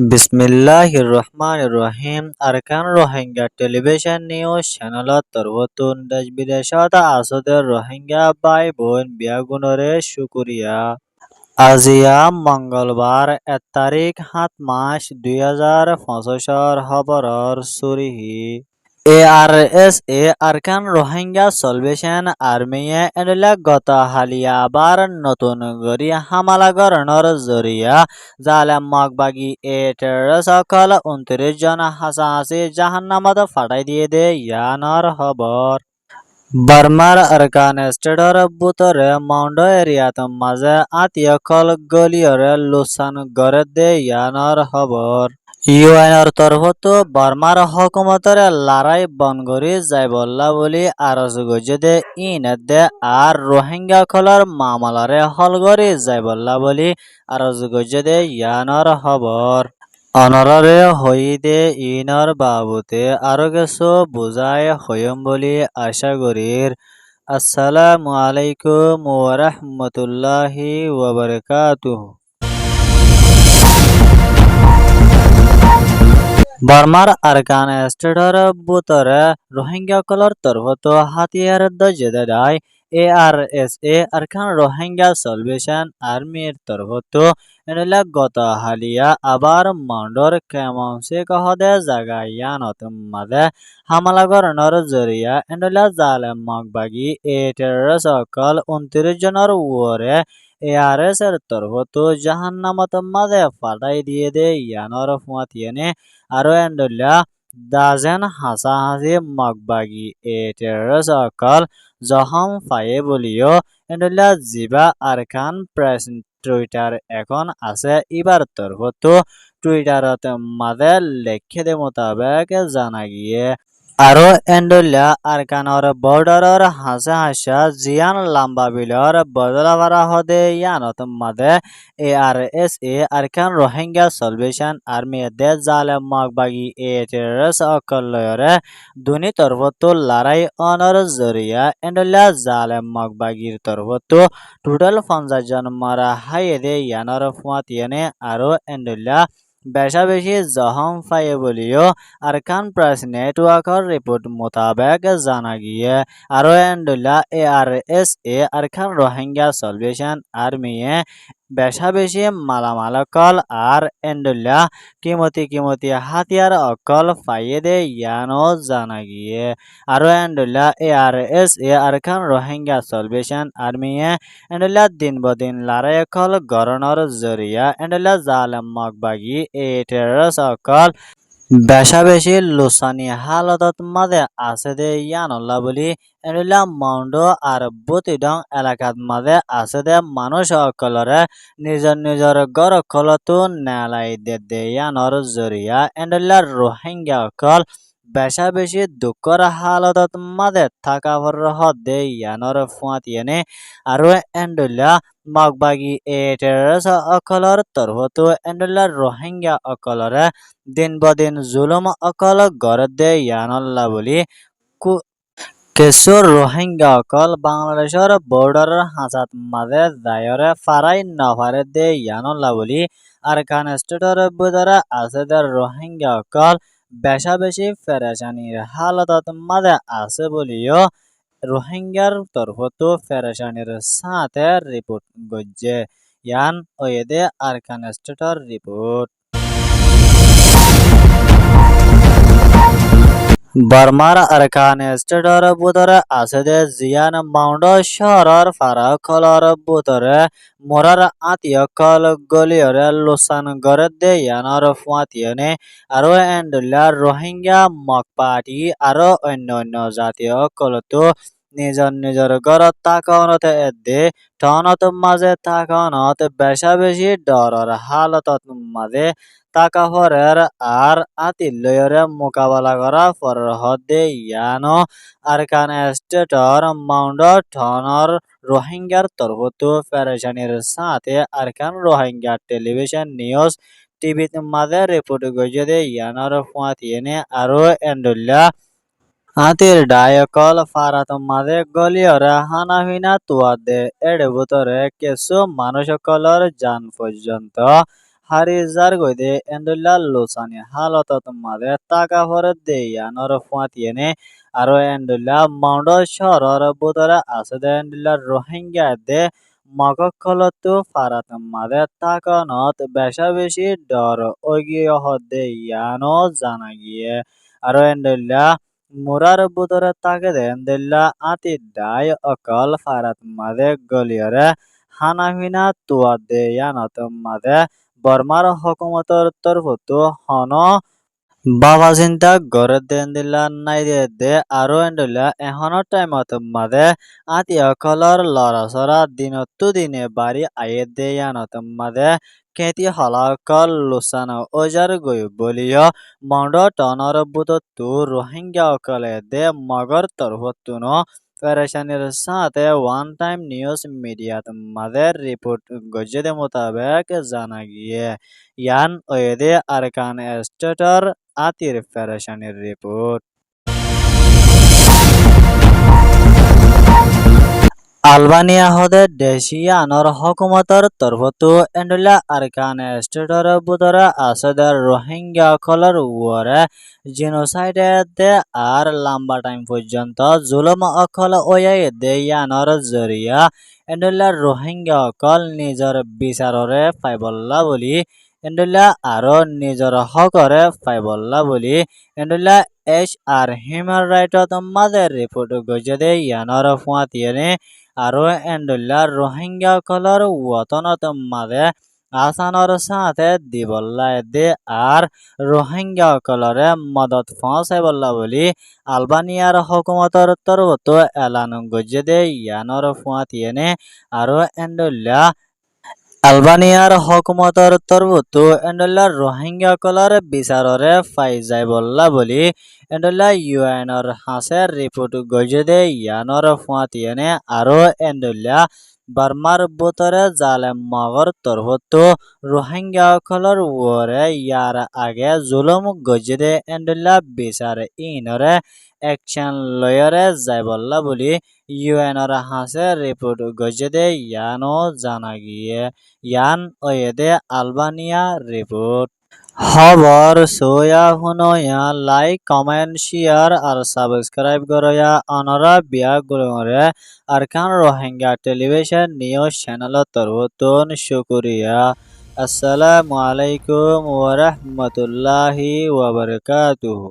বিসমিল্লাহির রহমানির রহিম। Arkan Rohingya television news চ্যানেলত তরবতুন দেশ বিদেশত আসদের রোহিঙ্গা ভাই বোন বিয়াগুণরে শুকুরিয়া। আজিয়া মঙ্গলবার 1 তারিখ 7 মাস 2025 খবরর সুরিহি ARSA আরকান রোহিঙ্গা সলভেশন আর্মিয়ে এনলা গত হালিয়া আবার নতুন গরি হামালা গরণর জরিয়া জালেম মগবাগি টেরর সকল 29 জন হাসাহাসি জাহান্নামত ফাটাই দিয়ে দে ইয়ানর খবর। বার্মার আরকান স্টেটর বুতরে মাউন্ড এরিয়াত মাঝে আতিয়াকল গলিয়রে লুসান গড়ে দে ইয়ানর খবর। ইউএনর তরফত বার্মার হকুমতর লড়াই বনগরি যাইবল্লা বলি আরজ গজদে ইনদে আর রোহিঙ্গা খলর মামলারে হলগরি যাইবল্লা বলি আরজ গজদে ইয়ানর খবর। অনররে হইদে ইনর বাবুতে আরো কিছু বুঝাই হইম বলি আশা করির। আসসালামু আলাইকুম ওয়া রাহমাতুল্লাহি ওয়া বারাকাতুহু। বার্মার আরকান স্টেটর বুতরে রোহিঙ্গা কলর তরফত হাতিয়ার দজেদাই ARSA আরকান রোহিঙ্গা সলভেশন আর্মির তরফত এনলা গত হালিয়া আবার মাউন্ডর কেমনসে কহদে জাগায়ানত মাদে হামলা গরণর জরিয়া এনলা জালেম মগবাগি টেরর সকল 29 জনের উরে ARS এর তরফত জাহান্নামত মাদে ফাটাই দিয়ে দে ইয়ানর ফুয়াতিয়ানে আরো এন্ডল্লা দাজেন হাসাহাসি মগবাগি টেরর সকল জহম ফায়ে বলিও এন্ডল্লা জিবা আরকান প্রেস টুইটার এখন আছে ইবার তরফত টুইটারত মাদে লেখে দে মোতাবেক জানা গিয়ে আরো এন্ডল্লা আরকানর বর্ডারর হাসা হাসা জিয়ান লাম্বা বিলর বদলা ভাড়া হদে ইয়ানত মাদে ARSA আরকান রোহিঙ্গা সলভেশন আর্মি দে জালেম মগবাগি টেরর সকলরে দুনি তরফত লড়াই অনর জরিয়া এন্ডল্লা জালেম মগবাগির তরফত টোটাল 50 জন মারা হাইয়ে দে ইয়ানর ফুয়াতিয়ানে আরো এন্ডল্লা বেশা বেশি জহম ফাইয়ে বলিও আরকান প্রেস নেটওয়ার্কর রিপোর্ট মোতাবেক জানা গিয়ে আরো এন্ডুল্লা ARSA আরকান রোহিঙ্গা সলভেশন আর্মিয়ে বেশা বেশি মালামাল কল আর এন্ডুল্লা কিমতি হাতিয়ার অকল ফাইয়ে দে ইয়ানো জানা গিয়ে আরো এন্ডুল্লা ARSA আরকান রোহিঙ্গা সলভেশন আর্মিয়ে এন্ডুল্লা দিন বদিন লড়াই কল গরণর জরিয়া এন্ডুল্লা জালেম মগবাগি টেরর সকল বেশা বেশি লুসানি হালতত মাঝে আছে দে ইয়ানল্লা বলি এনলা মাউন্ড আর বুতিডং এলাকাত মাঝে আছে দে মানুষ সকলরে নিজর গর কলতো নেলাই দে ইয়ানর জরিয়া এনলা রোহিঙ্গা অকল বেশা বেশি দুঃখর হালতত মাঝে থাকা দে ইয়ানর ফুয়াতিয়ানে আরো এন্ডুল্লা মগবাগি টেরর অকলর তরফত এন্ডুল্লা রোহিঙ্গা অকলরে দিন বদিন জুলুম অকল গড় দে ইয়ানল্লা বলি কিছু রোহিঙ্গা অকল বাংলাদেশের বর্ডারের হাঁচাত মাঝে দায়রে ফারাই নফারে দে ইয়ানল্লা বলি আরকান স্টেটর বুদরে আছে দে রোহিঙ্গা অকল বেশা বেশি ফেরেশানির হালতত মাঝে আছে বলিও রোহিঙ্গার তরফত ফেরেশানির সাথে রিপোর্ট গজ্জে ইয়ান ওয়েদে আরকান স্টেটর রিপোর্ট। বার্মার আরকান স্টেটর বুতরে আছে দে জিয়ান মাউন্ড শহরর ফারা খলর বুতরে মোরার আতিয়াকল গলিয়রে লুসান গড়ে দে ইয়ানর ফুয়াতিয়ানে আরো এন্ডুল্লা রোহিঙ্গা মকপাটি আরো অন্য জাতীয় কলতো নিজর ঘরত তাকাওনত এদে টনত মাঝে তাকাওনত বেশা বেশি ডরর হালতত মাঝে টাকা ফরের আর আতিলয়রে মোকাবেলা করা ফরের হদে ইয়ানো আরকান স্টেটর মাউন্ড টনর রোহিঙ্গার তরফত ফেরেশানির সাথে আরকান রোহিঙ্গা টেলিভিশন নিউজ টিভিতে মাঝে রিপোর্ট গজে ইয়ানোর ফুয়াতিয়ানে আরো এন্ডুল্লা হাতির ডায়কল ফারাত মাঝে গলিয়রে হানাহিনা তুয়া দে এর ভিতরে কিছু মানুষ সকলের জান পর্যন্ত Harizar goide endulla lusani halatot made taka hore deyanor fuatiene aro endulla Maundo shoror budora asade endulla Rohingya de মগকলতো ফারাত মাদে তাকানত বেশা বেশি ডর ওগিয়ে হদে ইয়ানো জানা গিয়ে আরো এন্ডেল্লা মুরার বুদরে তাকে দেন্দেল্লা আতি ডাই অকল ফারাত মাদে গলিয়রে হানাহিনা তুয়া দে ইয়ানত মাদে বর্মার হকুমতর তরফতো হন বাবা চিন্তা গড়ে দেন দিলা নাই দে আরো এন্ডলা এখনো টাইমত মাদে আতি অকলর লড়া সরা দিনতো দিনে বাড়ি আয়ে দে ইয়ানত মাদে কেতি হলাকল লুসানো ওজার গই বলিও মন্ড টনর বুততু রোহিঙ্গা অকলে দে মগর তরফতুনো পেরেশানির সাথে ওয়ান টাইম নিউজ মিডিয়াত মাদের রিপোর্ট গজেদে মোতাবেক জানা গিয়ে ইয়ান ওয়েদে Arakan stator Atiur পেরেশানির report Albania হদে দেশীয় আনর হকুমতর তরফতো এন্ডলা আরকান স্টেটর বুদরা আসদার রোহিঙ্গা কলর ওয়ারে জেনোসাইডে দে আর লম্বা টাইম পর্যন্ত জুলুম অকল ওয়াই দে ইয়ানর জরিয়া এন্ডলা রোহিঙ্গা অকল নিজর বিচাররে পাইবল্লা বলি এন্ডলা আরো নিজর হকরে পাইবল্লা বলি এন্ডলা আর হিউম্যান রাইটত মাদের রিপোর্ট গজে ইয়ানর ফুয়াতিয়ে আরো এন্ডুল্লা রোহিঙ্গা কলর ওতনত মাদে আসানর সাথে দিবল্লা দে আর রোহিঙ্গা কলরে মদত পৌঁছাইবল্লা বলি আলবানিয়ার হকুমতর তরফত এলান গজে দে ইয়ানর ফুয়াতিয়ে আরো এন্ডুল্লা আলবানিয়ার হকুমতর তরফতো এন্ডলা রোহিঙ্গা কলর বিচাররে ফাই যাইবল্লা বলি এন্ডলা ইউএনর হাসের রিপোর্ট গজে ইয়ানর ফুয়াতিয়ে আরো এন্ডলা বার্মার বুতরে জালেম মগর তরফতো রোহিঙ্গা কলর ওরে ইয়ার আগে জুলুম গজে এন্ডলা বিচার ইনরে অ্যাকশন লয়রে যাইবল্লা বলি ইউএনর হাসের রিপোর্ট গজে ইয়ানো জানা গিয়ে ইয়ান ওয়েদে আলবানিয়া রিপোর্ট খবর সোয়া হুনয়া লাইক কমেন্ট শেয়ার আর সাবস্ক্রাইব করয়া অনরা বিয়া গুলরে Arakan Rohingya television news channel তরফতন শুকরিয়া আসসালামু আলাইকুম ওয়া রাহমাতুল্লাহি ওয়া বারাকাতুহু।